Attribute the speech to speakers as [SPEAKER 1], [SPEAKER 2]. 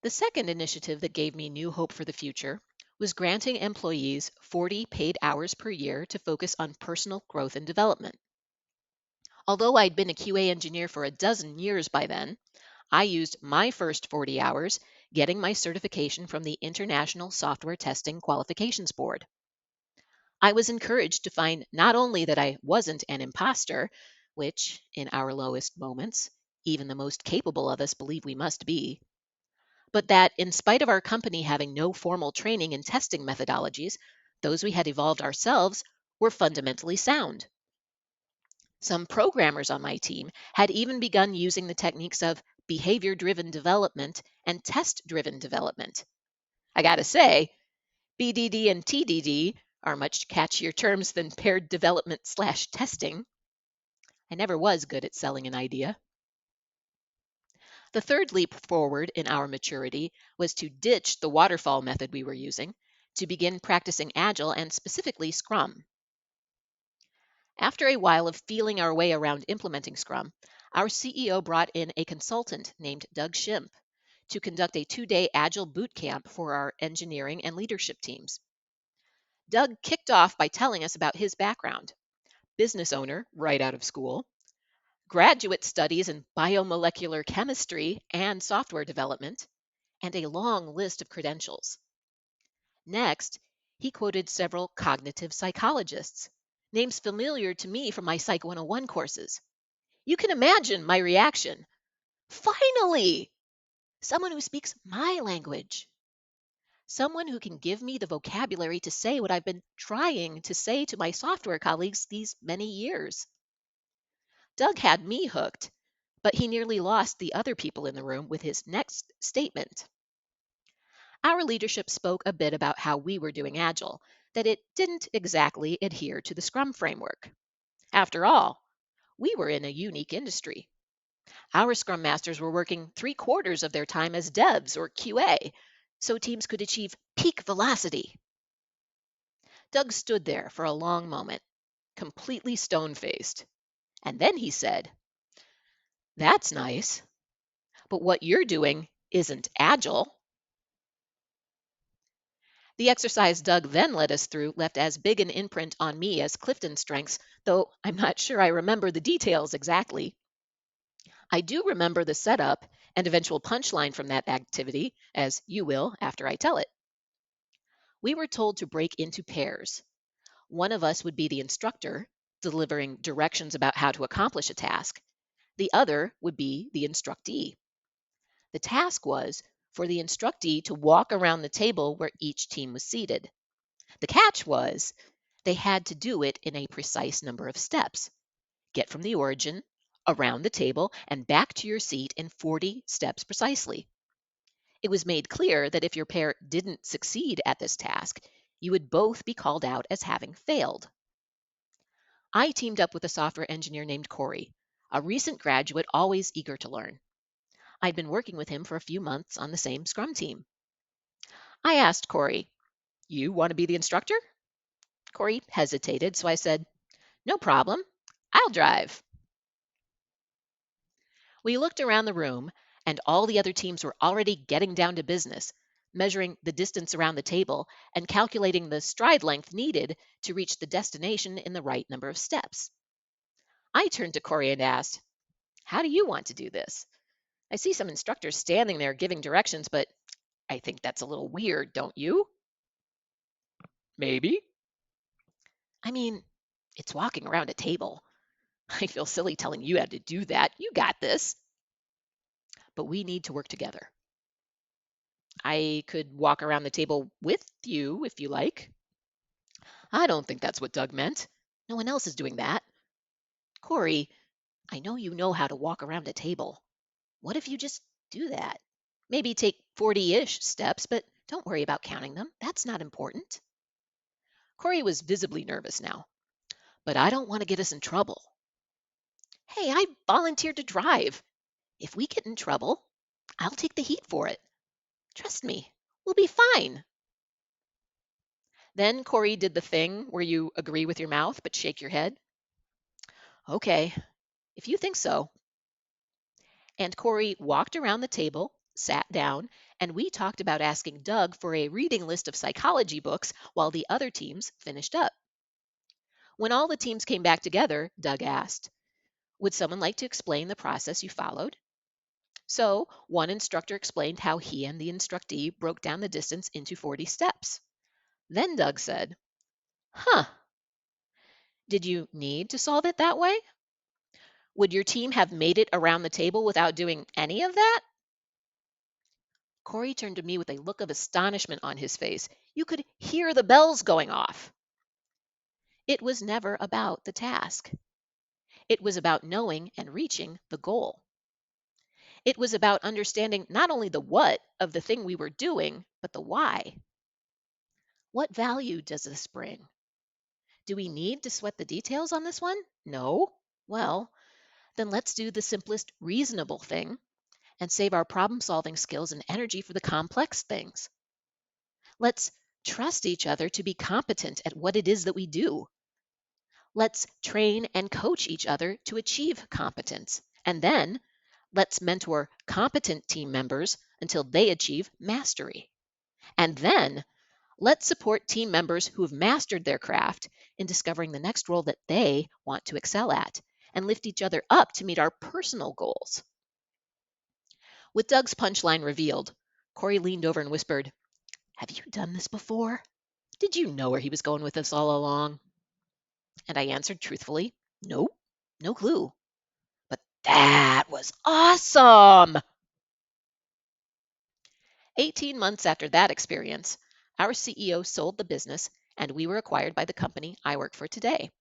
[SPEAKER 1] The second initiative that gave me new hope for the future was granting employees 40 paid hours per year to focus on personal growth and development. Although I'd been a QA engineer for a dozen years by then, I used my first 40 hours getting my certification from the International Software Testing Qualifications Board. I was encouraged to find not only that I wasn't an imposter, which, in our lowest moments, even the most capable of us believe we must be, but that in spite of our company having no formal training in testing methodologies, those we had evolved ourselves were fundamentally sound. Some programmers on my team had even begun using the techniques of behavior driven development and test driven development. I gotta say, BDD and TDD are much catchier terms than paired development slash testing. I never was good at selling an idea. The third leap forward in our maturity was to ditch the waterfall method we were using to begin practicing Agile and specifically Scrum. After a while of feeling our way around implementing Scrum, our CEO brought in a consultant named Doug Shimp to conduct a 2-day Agile boot camp for our engineering and leadership teams. Doug kicked off by telling us about his background: business owner right out of school, graduate studies in biomolecular chemistry and software development, and a long list of credentials. Next, he quoted several cognitive psychologists, names familiar to me from my Psych 101 courses. You can imagine my reaction. Finally! Someone who speaks my language. Someone who can give me the vocabulary to say what I've been trying to say to my software colleagues these many years. Doug had me hooked, but he nearly lost the other people in the room with his next statement. Our leadership spoke a bit about how we were doing Agile, that it didn't exactly adhere to the Scrum framework. After all, we were in a unique industry. Our Scrum Masters were working 3/4 of their time as devs or QA, so teams could achieve peak velocity. Doug stood there for a long moment, completely stone-faced, and then he said, "That's nice, but what you're doing isn't Agile." The exercise Doug then led us through left as big an imprint on me as Clifton's strengths, though I'm not sure I remember the details exactly. I do remember the setup and eventual punchline from that activity, as you will after I tell it. We were told to break into pairs. One of us would be the instructor, delivering directions about how to accomplish a task. The other would be the instructee. The task was for the instructee to walk around the table where each team was seated. The catch was they had to do it in a precise number of steps. Get from the origin, around the table, and back to your seat in 40 steps precisely. It was made clear that if your pair didn't succeed at this task, you would both be called out as having failed. I teamed up with a software engineer named Corey, a recent graduate always eager to learn. I'd been working with him for a few months on the same Scrum team. I asked Corey, "You want to be the instructor?" Corey hesitated, so I said, "No problem. I'll drive." We looked around the room, and all the other teams were already getting down to business, measuring the distance around the table and calculating the stride length needed to reach the destination in the right number of steps. I turned to Corey and asked, "How do you want to do this? I see some instructors standing there giving directions, but I think that's a little weird, don't you?" "Maybe." "I mean, it's walking around a table. I feel silly telling you how to do that. You got this." "But we need to work together." "I could walk around the table with you if you like." "I don't think that's what Doug meant. No one else is doing that." "Corey, I know you know how to walk around a table. What if you just do that? Maybe take 40-ish steps, but don't worry about counting them. That's not important." Corey was visibly nervous now. "But I don't want to get us in trouble." "Hey, I volunteered to drive. If we get in trouble, I'll take the heat for it. Trust me, we'll be fine." Then Corey did the thing where you agree with your mouth but shake your head. "Okay, if you think so." And Corey walked around the table, sat down and we talked about asking Doug for a reading list of psychology books while the other teams finished up. When all the teams came back together, Doug asked, "Would someone like to explain the process you followed?" So, one instructor explained how he and the instructee broke down the distance into 40 steps. Then Doug said, "Huh, did you need to solve it that way? Would your team have made it around the table without doing any of that?" Corey turned to me with a look of astonishment on his face. You could hear the bells going off. It was never about the task. It was about knowing and reaching the goal. It was about understanding not only the what of the thing we were doing, but the why. What value does this bring? Do we need to sweat the details on this one? No. Well, then let's do the simplest reasonable thing and save our problem solving skills and energy for the complex things. Let's trust each other to be competent at what it is that we do. Let's train and coach each other to achieve competence. And then let's mentor competent team members until they achieve mastery. And then let's support team members who have mastered their craft in discovering the next role that they want to excel at and lift each other up to meet our personal goals. With Doug's punchline revealed, Corey leaned over and whispered, "Have you done this before? Did you know where he was going with this all along?" And I answered truthfully, "Nope, no clue. But that was awesome." 18 months after that experience, our CEO sold the business and we were acquired by the company I work for today.